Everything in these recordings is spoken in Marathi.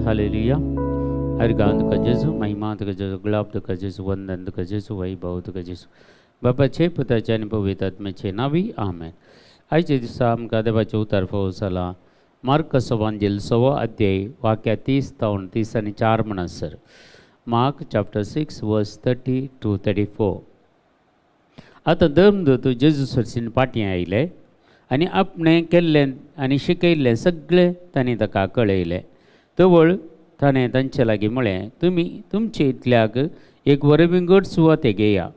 हालेलुया। हरगांद का जेसु, महिमा का जेसु, गुलाब का जेसु, वंदन का जेसु, वैभव का जेसु, बापाचे पुत्राचे आणि पवित्र आत्म्याचे नावी आमेन। आयचे दिसा आमकां देवाचे उतार फोवसाला मार्क सवांजेल 6 अध्याय वाक्या 30 तावन 30 आनी 4 म्हणसर। मार्क चॅप्टर 6 वर्स 30 to 34। आतां धर्मदूत जेजू सरसीन फाटीं आयले आनी आपणें केल्लें आनी शिकयल्लें सगळें तांणी ताका कळयलें। तवळ ताणें तांचे लागीं म्हळें, तुमी तुमचे इतल्याक एक वरविंगड सुवाते घेया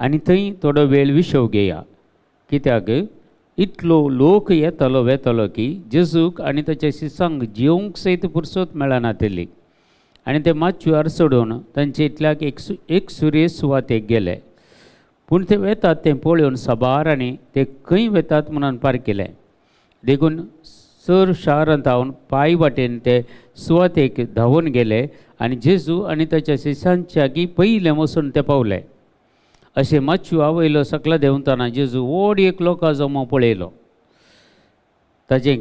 आनी थंय थोडो वेळ विशव घेया, कित्याक इतलो लोक येतलो वेतलो की जेजूक आनी ताच्या शिसांक जेवंक सयत फुरसत मेळनातली। आनी ते माचव्यार सोडून तांचे इतल्याक एक सुरेश सुवातेक गेले। पूण ते वेतात तें पळोवन साबारांनी ते खंय वेतात म्हणून पारकिले। देखून सर शारांतावन पांय वाटेन ते सुवातेक धांवून गेले आनी जेजू आनी ताच्या शिसांच्या गी पयलें वचून ते पावले। अशें माचव्या वयलो सकला देंवतना जेजू व्हड एक लोकां जमो पळयलो। ताचें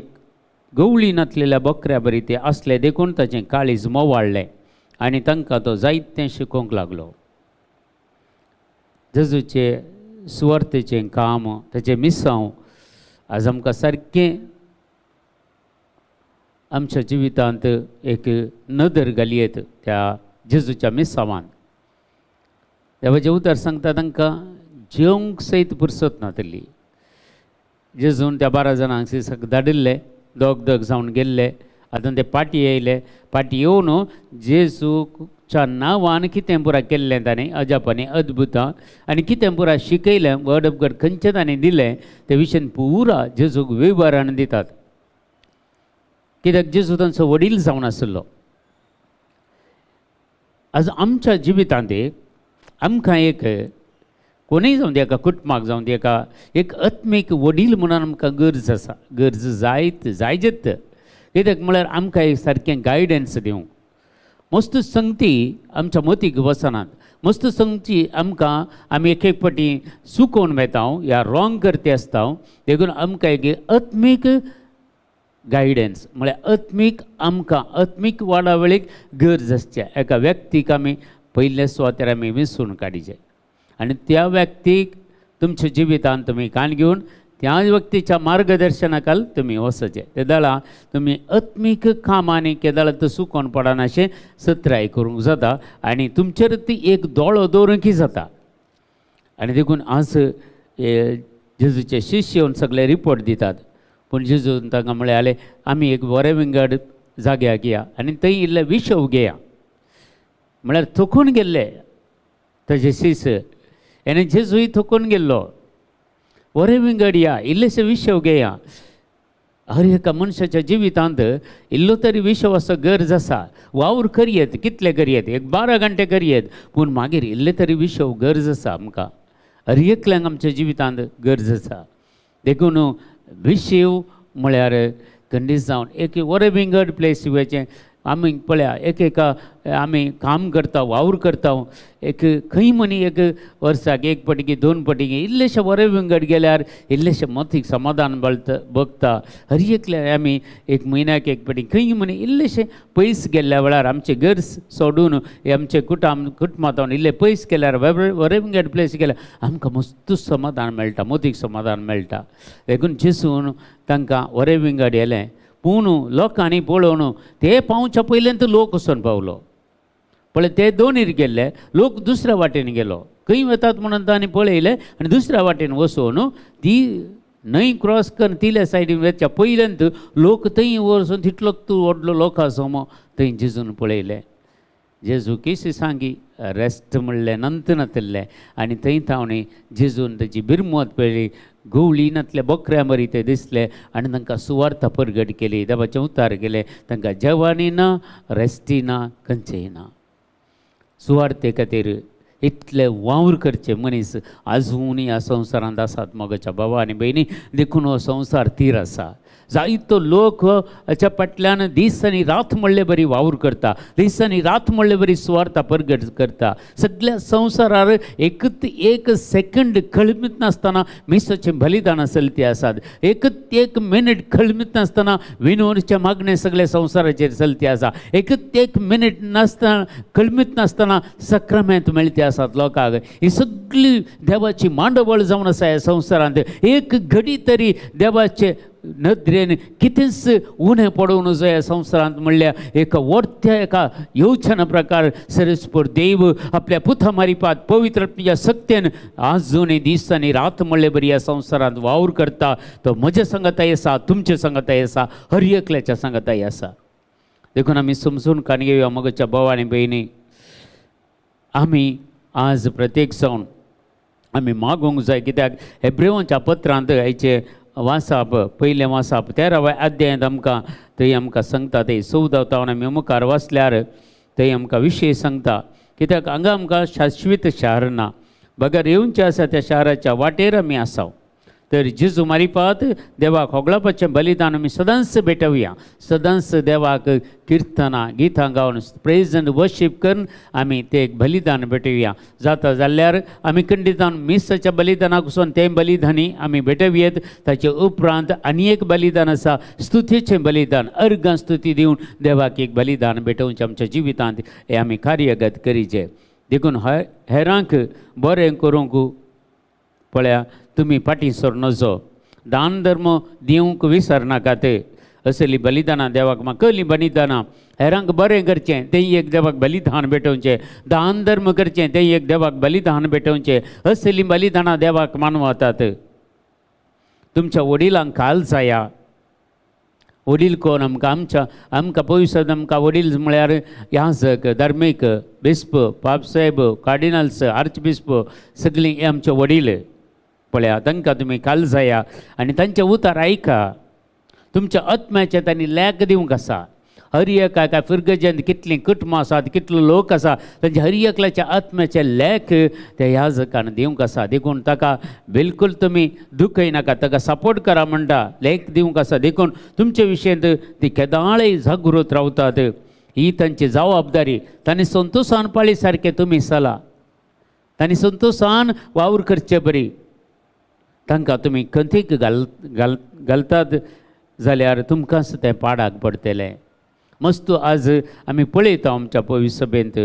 गवळी नातलेल्या बकऱ्या बरी ते आसले, देखून ताचें काळीज मोवाळ्ळें आनी तांकां तो जायतें शिकोवंक लागलो। जेजूचे सुवार्थेचें काम, ताचें मिसांव आज आमकां सारकें आमच्या जिवितांत एक नदर घालयेत त्या जेजूच्या मिसांवान। देवाचें उतर सांगता तांकां जेवंक सयत फुरसत नातली। जेजून त्या 12 जाणांक शिसाक धाडिल्ले, दोग जावन गेल्ले। आतां ते पाटी येयले, पाटी येवन जेजूच्या नांवान कितें पुरा केल्लें ताणें अजापांनी अद्भुतां आनी कितें पुरा शिकयलें, वर्ड ऑफ गॉड खंयचें ताणें दिलें ते विशयन पुरा जेजूक विवरण दितात। कित्याक जेजू तांचो वडील जावन आसलो। आज आमच्या जिवितांत आमकां एक कोणूय जावन दी, एका कुटुंबाक जावन दी, एका एक आत्मीक वडील म्हणून आमकां गरज आसा, गरज जायत। कित्याक म्हळ्यार आमकां एक सारकें गायडन्स दिवंक। मस्त संगती आमच्या मतीक वचनात, मस्त संगती आमकां आमी एक पाटी चुकोवन वेता या रॉंग करते आसता। देखून आमकां एक आत्मीक गायडन्स म्हळ्यार आमकां आत्मीक वाडावळीक गरज आसचे। एका व्यक्तीक आमी पयले सुवातेर आमी विसरून काडचे आनी त्या व्यक्तीक तुमच्या जिवितांत तुमी काण घेवन त्या व्यक्तीच्या मार्गदर्शनाखाल तुमी वचचे। तेदाळा तुमी आत्मीक कामांनी केदाळा तो चुकोवन पडना अशें सत्राय करूंक जाता आनी तुमचेर ती एक दोळो दवरूंकय जाता। आनी देखून आज जेजूचे शिश्य येवन सगळे रिपोर्ट दितात। पूण जेजून तांकां म्हळें, आमी एक बरें विंगड जाग्याक या आनी थंय इल्ले विशव घेया। म्हळ्यार थकून गेल्ले ताजे शिस आनी जेजूय थकून गेल्लो। बरें विंगड या, इल्लेशे विशव घेया। हर एका मनशाच्या जिवितांत इल्लो तरी विशव असो गरज आसा। वावर करयेत, कितले करयेत, एक 12 घंटे करयेत, पूण मागीर इल्ले तरी विशव गरज आसा आमकां। हर एकल्यांक आमच्या जिवितांत गरज आसा। देखून विशव म्हळ्यार खंडीत जावन एक बरें विंगड प्लेस वयचें। आमी पळया एका आमी काम करता, वावर करता, एक खंय मनी एक वर्साक एक पटीकी 2 पटीकी इल्लेशे बरें विंगड गेल्यार इल्लेशे मतीक समाधान भोगता। हर एकले आमी एक म्हयन्याक एक पटी खंय मनी इल्लेशे पयस गेल्ल्या वेळार आमचे गरज सोडून आमचे कुटुंबांत इल्ले पयस गेल्यार बरें विंगड प्लेस गेल्यार आमकां मस्त समाधान मेळटा, मतीक समाधान मेळटा। देखून जेजून तांकां बरें विंगड येलें, पूण लोकांनी पळोवन ते पावच्या पयलेंत लोक वचून पावलो। पळय ते दोनीर गेल्ले, लोक दुसऱ्या वाटेन गेलो। खंय वतात म्हणून तांणी पळयलें आनी दुसऱ्या वाटेन वचून ती न्हंय क्रॉस करून तिल्या सायडीन वचच्या पयलेंत लोक थंय वचून तितलो व्हडलो लोकां समो थंय जेजून पळयलें। जेजू केसी सांगी रेस्ट म्हणलें नंत नातल्लें आनी थंय तावणी जेजून ताची बिरमत पळयली। गवळी नातले बकऱ्या मरी ते दिसले आनी तांकां सुवार्थ परगट केली, देवाचें उतार केलें। तांकां जेवणय ना, रेस्टय ना, खंयचेंय ना। सुवार्थे खातीर इतले वावर करचे मनीस आजूनय ह्या संवसारांत आसात मोगाच्या भावा आनी भयणी देखून हो संवसार तीर आसा जायतो लोक हाच्या फाटल्यान दीस आनी रात म्हणले बरी वावर करता दीस आनी रात म्हणले बरी सुवार्ता परगट करता सगळ्या संवसारार एकच एक सेकंड खळमीत नासतना मिसाचें बलिदान चलती आसात एकच एक मिनीट खळमीत नासतना विनोदच्या मागणे सगळ्या संवसाराचेर चलती आसा एकच एक मिनीट नासतना खळमीत नासतना सक्रामेंत मेळटी आसात लोकांक ही सगळी देवाची मांडवळ जावन आसा ह्या संवसारांत एक घडी तरी देवाचे नदरेन कितेंच उणें पडूं नजो ह्या संवसारांत म्हणल्यार एका व्हडत्या एका येवचना प्रकार सरस्पर देव आपल्या पुथा मारिपात पवित्र आत्म्याच्या सक्तेन आजूनय दीस आनी रात म्हणले बरी ह्या संवसारांत वावर करता तो म्हज्या सांगाताय आसा तुमच्या सांगाताय आसा हर एकल्याच्या सांगाताय आसा देखून आमी समजून काण घेवया मोगाच्या भाव आनी भयणी आमी आज प्रत्येक जावन आमी मागोवंक जाय कित्याक हेब्रेवांच्या पत्रांत हेचे वाचप पयलें वाचप 13व्या अध्यायांत आमकां थंय आमकां सांगता थंय 14 तावन आमी मुखार वाचल्यार थंय आमकां विशय सांगता कित्याक हांगा आमकां शाश्वीत शार ना बगर येवचें आसा त्या शाराच्या वाटेर आमी आसाव तर जेजू मारिपात देवाक होगळापाचें बलिदान आमी सदांच भेटवया सदांच देवाक किर्तनां गितां गावन प्रेज एंड वर्शीप करून आमी तें एक बलिदान भेटवया जाता जाल्यार आमी खंडितान मिसाच्या बलिदानाक वचून तें बलिदानी आमी भेटवयेत ताचे उपरांत आनी एक बलिदान आसा स्तुतीचें बलिदान अर्गां स्तुती दिवन देवाक एक बलिदान भेटोवचें आमच्या जिवितांत हें आमी कार्यगत करीचें देखून हेरांक बरें करूंक पळया तुमी फाटीं सर नजो दान धर्म दिवंक विसरनाकात असली बलिदानां देवाक मागली बलिदानां हेरांक बरें करचें तें एक देवाक बलिदान भेटोवचें दान धर्म करचें तें एक देवाक बलिदान भेटोवचें असली बलिदानां देवाक मानवतात तुमच्या वडिलांक काल जाया वडील कोण आमकां पयस आमकां वडील म्हळ्यार याजक धर्मीक बिस्प पापसाहेब कार्डिनल्स आर्चबिस्प सगळीं हे आमचे वडील पळया तांकां तुमी काल जाया आनी तांचें उतर आयका तुमच्या आत्म्याचें तांणी लेख दिवंक आसा हर एका काय फिरगजेंत कितलीं कुटुंबां आसात कितलो लोक आसा तांचे हर एकल्याच्या आत्म्याचे लेख त्या याजकान दिवंक आसा देखून ताका बिलकुल तुमी दुखय नाका ताका सपोर्ट करा म्हणटा लेख दिवंक आसा देखून तुमचे विशयेंत ती केदाळय जागृत रावतात ही तांची जबाबदारी तांणी संतोशान पाळी सारकें तुमी चला तांणी संतोशान वावर करचें बरी तांकां तुमी खंतीक घालतात जाल्यार तुमकांच तें पाडाक पडटलें मस्त आज आमी पळयता आमच्या पवित्र सभेंत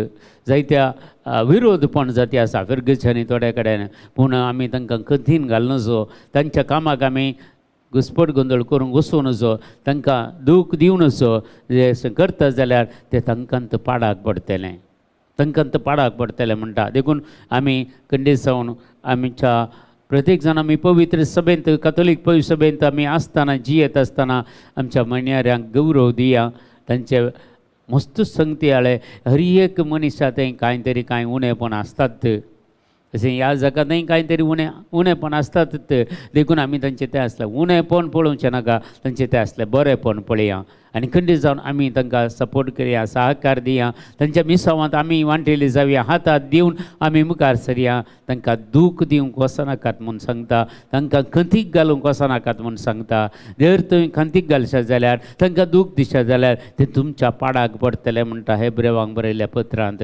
जायत्या विरोधपण जाती आसा फिरगच्यांनी थोड्या कडेन पूण आमी तांकां खंतीन घालनजो तांच्या कामाक आमी घुसपट गोंदळ करूंक वचूं नजो तांकां दूख दिवं नजो जे करता जाल्यार तें तांकांत पाडाक पडटलें तांकांत पाडाक पडटलें म्हणटा देखून आमी खंडीत जावन आमच्या प्रत्येक जाण आमी पवित्र सभेंत कॅथोलीक पवित्र सभेंत आमी आसतना जियेत आसतना आमच्या म्हणयाऱ्यांक गौरव दिया तांचे मस्त संगती आळे हर एक मनशां थंय कांय तरी कांय उणेपण आसतात अशें ह्या जगांतय कांय तरी उणेपण आसतातच देखून आमी तांचें तें आसलें उणेपण पळोवचें नाका तांचें तें आसलें बरेंपण पळया आनी खंडीत जावन आमी तांकां सपोर्ट करया सहकार दिया तांच्या मिसावांत आमी वांटेली जावया हातांत दिवन आमी मुखार सरया तांकां दूख दिवंक वचनाकात म्हूण सांगता तांकां खंतीक घालूंक वचनाकात म्हूण सांगता जर तुवें खंतीक घालशात जाल्यार तांकां दूख दिशात जाल्यार तें तुमच्या पाडाक पडटलें म्हणटा हेब्रेवांक बरयल्ल्या पत्रांत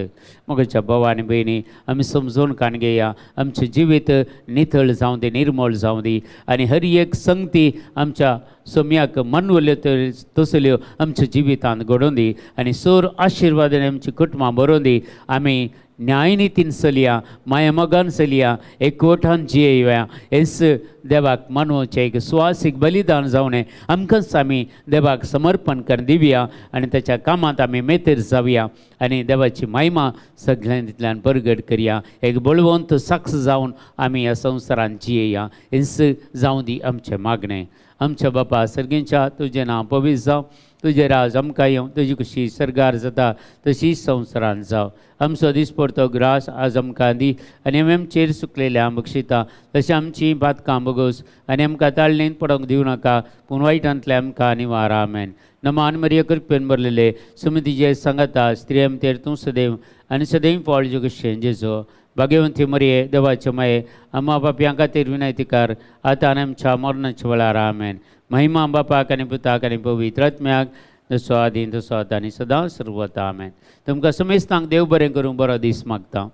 मोगाच्या भावा आनी भयणी आमी समजून काण घेया आमचें जिवीत नितळ जावं दी निर्मळ जावं दी आनी हर एक संगती आमच्या सोम्याक मानवल्यो तसल्यो आमच्या जिवितांत घडोवन दी आनी सर आशिर्वादान आमची कुटुंबां बरोवन दी आमी न्यायनितीन चलया माया मोगान चलया एकवटान जियेया हेच देवाक मानवचें एक सुवासीक बलिदान जावं आमकांच आमी देवाक समर्पण करून दिवया आनी ताच्या कामांत आमी मेतेर जावया आनी देवाची महिमा सगळ्यांतल्यान परगट करया एक बळवंत साक्ष जावन आमी ह्या संवसारांत जियेया हेच जावं दी आमचें मागणें आमच्या बापा सर्गेंच्या तुजें नांव पवित्र जावं तुजें राज आमकां येवं तुजी खुशी सरगार जाता तशीच संवसारांत जावं आमचो दिसपडतो ग्रास आज आमकां दी आनी आमी आमचेर सुकलेल्या बक्षिता तशें आमची बातकां बगोस आनी आमकां ताळणेंत पडोवंक दिवं नाका पूण वायटांतले आमकां निवार आमेन नमान मरिया कृपेन भरलेले सुमतीचे सांगाता स्त्री आमचेर तूं सदैव आनी सदैव फळ जगशें जेजो भाग्यवंती मरिये देवाचे माये अम्मा पापयां खातीर विनंती कर आतां आनी आमच्या मरणाच्या वेळार आमेन. महिमा बापाक आनी पुताक आनी पवित्र आत्म्याक जसो आदीं तसो आतां आनी सदां सर्वता आमेन. तुमकां समेस्तांक देव बरें करूं बरो दीस मागता.